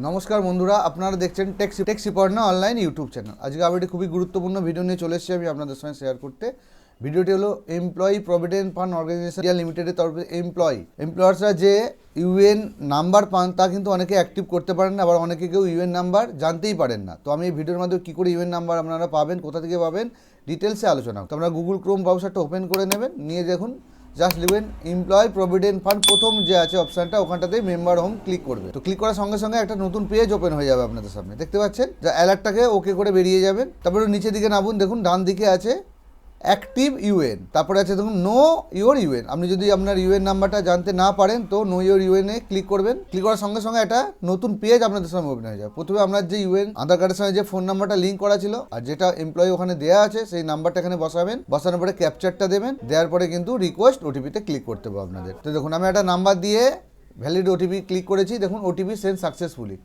নমস্কার বন্ধুরা, আপনারা দেখছেন টেক্সিপর্ণা অনলাইন ইউটিউব চ্যানেল। আজকে আবার একটি খুবই গুরুত্বপূর্ণ ভিডিও নিয়ে চলে এসেছি আমি আপনাদের সঙ্গে শেয়ার করতে। ভিডিওটি হলো employee provident fund organisation India লিমিটেডের তরফে এমপ্লয়ার্সরা যে ইউএন নাম্বার পান তা কিন্তু অনেকে অ্যাক্টিভ করতে পারেন না, আবার অনেকে কেউ ইউএন নাম্বার জানতেই পারেন না। তো আমি এই ভিডিওর মাধ্যমে কী করে ইউএন নাম্বার আপনারা পাবেন, কোথা থেকে পাবেন, ডিটেলসে আলোচনা। তো আপনারা গুগল ক্রোম ব্রাউজারটা ওপেন করে নেবেন, নিয়ে দেখুন জাস্ট লিখবেন এমপ্লয়ি প্রভিডেন্ট ফান্ড, প্রথম যে আছে অপশানটা ওখানটাতেই মেম্বার হোম ক্লিক করবে। তো ক্লিক করার সঙ্গে সঙ্গে একটা নতুন পেজ ওপেন হয়ে যাবে আপনাদের সামনে, দেখতে পাচ্ছেন। যা অ্যালার্টটাকে ওকে করে বেরিয়ে যাবেন। তারপরে নিচের দিকে নামুন, দেখুন ডান দিকে আছে অ্যাক্টিভ ইউএন, তারপরে আছে দেখুন নো ইউর ইউএন। আপনি যদি আপনার ইউএন নাম্বারটা জানতে না পারেন তো নো ইউর ইউএনে ক্লিক করবেন। ক্লিক করার সঙ্গে সঙ্গে একটা নতুন পেজ আপনাদের সামনে ওপেন হয়ে যাবে। প্রথমে আপনার যে ইউএন আধার কার্ডের সঙ্গে যে ফোন নাম্বারটা লিঙ্ক করা ছিল আর যেটা এমপ্লয়ি ওখানে দেওয়া আছে সেই নাম্বারটা এখানে বসাবেন। বসানোর পরে ক্যাপচারটা দেবেন, দেওয়ার পরে কিন্তু রিকোয়েস্ট ওটিপিতে ক্লিক করতে হবে আপনাদের। তো দেখুন আমি একটা নাম্বার দিয়ে ভ্যালিড ওটিপি ক্লিক করেছি, দেখুন ওটিপি সেন্ড সাকসেসফুলি।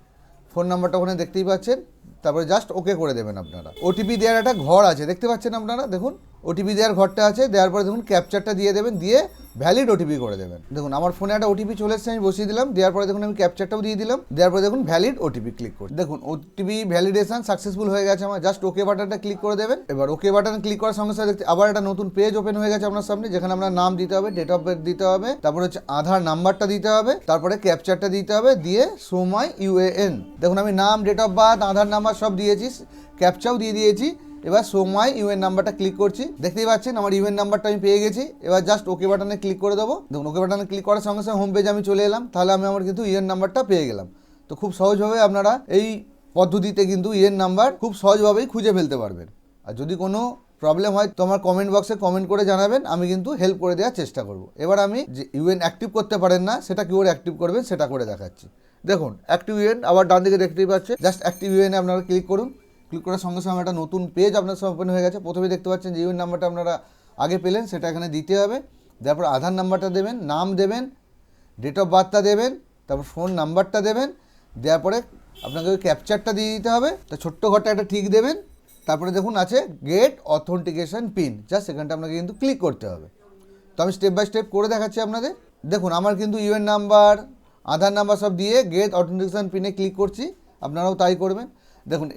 ফোন নাম্বারটা ওখানে দেখতেই পাচ্ছেন, তারপরে জাস্ট ওকে করে দেবেন আপনারা। ওটিপি দেওয়ার একটা ঘর আছে, দেখতে পাচ্ছেন আপনারা, দেখুন ওটিপি দেওয়ার ঘরটা আছে। দেওয়ার পরে দেখুন ক্যাপচারটা দিয়ে দেবেন, দিয়ে ভ্যালিড ওটিপি করে দেবেন। দেখুন আমার ফোনে একটা ওটিপি চলে এসেছে, আমি বসিয়ে দিলাম। দেওয়ার পরে দেখুন আমি ক্যাপচারটাও দিয়ে দিলাম। দেওয়ার পরে দেখুন ভ্যালিড ওটিপি ক্লিক করুন। দেখুন ওটিপি ভ্যালিডেশন সাকসেসফুল হয়ে গেছে আমার। জাস্ট ওকে বাটনটা ক্লিক করে দেবেন। এবার ওকে বাটন ক্লিক করার সঙ্গে সঙ্গে দেখতে আবার একটা নতুন পেজ ওপেন হয়ে গেছে আপনার সামনে, যেখানে আপনার নাম দিতে হবে, ডেট অফ বার্থ দিতে হবে, তারপরে হচ্ছে আধার নাম্বারটা দিতে হবে, তারপরে ক্যাপচারটা দিতে হবে, দিয়ে শো মাই ইউএএন। দেখুন আমি নাম, date of birth, Aadhaar number সব দিয়েছি, ক্যাপচাও দিয়ে দিয়েছি। এবার শো মাই ইউএন নাম্বারটা ক্লিক করছি, দেখতেই পাচ্ছেন আমার ইউএন নাম্বারটা আমি পেয়ে গেছি। এবার জাস্ট ওকে বাটনে ক্লিক করে দেবো। দেখুন ওকে বাটনে ক্লিক করার সঙ্গে সঙ্গে হোম পেজে আমি চলে এলাম। তাহলে আমি আমার কিন্তু ইউএন নাম্বারটা পেয়ে গেলাম। তো খুব সহজভাবে আপনারা এই পদ্ধতিতে কিন্তু ইউএন নাম্বার খুব সহজভাবেই খুঁজে ফেলতে পারবেন। আর যদি কোনো প্রবলেম হয় তো আমার কমেন্ট বক্সে কমেন্ট করে জানাবেন, আমি কিন্তু হেল্প করে দেওয়ার চেষ্টা করব। এবার আমি যে ইউএন অ্যাক্টিভ করতে পারেন না সেটা কী করে অ্যাক্টিভ করবেন সেটা করে দেখাচ্ছি। দেখুন অ্যাক্টিভ ইউএন আবার ডান দিকে দেখতেই পাচ্ছেন, জাস্ট অ্যাক্টিভ ইউএনে আপনারা ক্লিক করুন। ক্লিক করার সঙ্গে সঙ্গে একটা নতুন পেজ আপনার সামনে ওপেন হয়ে গেছে। প্রথমে দেখতে পাচ্ছেন যে ইউএন নাম্বারটা আপনারা আগে পেলেন সেটা এখানে দিতে হবে। তারপর আধার নাম্বারটা দেবেন, নাম দেবেন, ডেট অফ বার্থটা দেবেন, তারপর ফোন নাম্বারটা দেবেন। দেওয়ার পরে আপনাকে ওই ক্যাপচারটা দিয়ে দিতে হবে। তা ছোট্ট ঘরটা একটা ঠিক দেবেন। তারপরে দেখুন আছে গেট অথেন্টিকেশন পিন, জাস্ট সেখানটা আপনাকে কিন্তু ক্লিক করতে হবে। তো আমি স্টেপ বাই স্টেপ করে দেখাচ্ছি আপনাদের। দেখুন আমার কিন্তু ইউএন নাম্বার, আধার নাম্বার সব দিয়ে গেট অথেন্টিকেশন পিনে ক্লিক করছি, আপনারাও তাই করবেন। দেখুন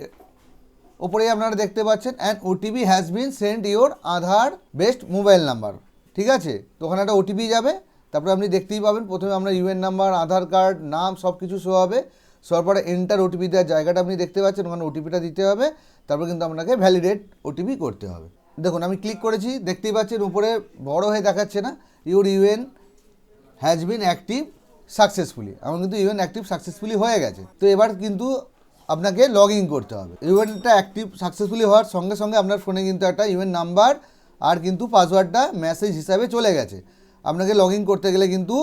ওপরেই আপনারা দেখতে পাচ্ছেন and OTP has been send your Aadhaar best mobile number, ঠিক আছে। তো ওখানে একটা ওটিপি যাবে, তারপরে আপনি দেখতেই পাবেন প্রথমে আপনার ইউএন নাম্বার, আধার কার্ড, নাম সব কিছু শো হবে। শোয়ার পরে এন্টার ওটিপি দেওয়ার জায়গাটা আপনি দেখতে পাচ্ছেন, ওখানে ওটিপিটা দিতে হবে। তারপর কিন্তু আপনাকে ভ্যালিডেট ওটিপি করতে হবে। দেখুন আমি ক্লিক করেছি, দেখতেই পাচ্ছেন উপরে বড় হয়ে দেখাচ্ছে না, your UN has been active successfully. আমার কিন্তু ইউএন অ্যাক্টিভ সাকসেসফুলি হয়ে গেছে। তো এবার কিন্তু আপনাকে লগ ইন করতে হবে। ইউএনটা অ্যাক্টিভ সাকসেসফুলি হওয়ার সঙ্গে সঙ্গে আপনার ফোনে কিন্তু একটা ইউএন নাম্বার আর কিন্তু পাসওয়ার্ডটা মেসেজ হিসাবে চলে গেছে। আপনাকে লগ ইন করতে গেলে কিন্তু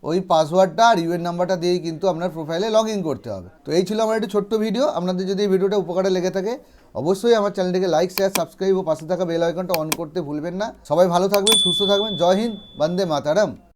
ওই পাসওয়ার্ডটা আর ইউএন নাম্বারটা দিয়েই কিন্তু আপনার প্রোফাইলে লগ ইন করতে হবে। তো এই ছিল আমার একটি ছোট্ট ভিডিও। আপনাদের যদি এই ভিডিওটা উপকারে লেগে থাকে অবশ্যই আমার চ্যানেলটিকে লাইক, শেয়ার, সাবস্ক্রাইব ও পাশে থাকা বেল আইকনটা অন করতে ভুলবেন না। সবাই ভালো থাকবেন, সুস্থ থাকবেন। জয় হিন্দ, বন্দে মাতারম।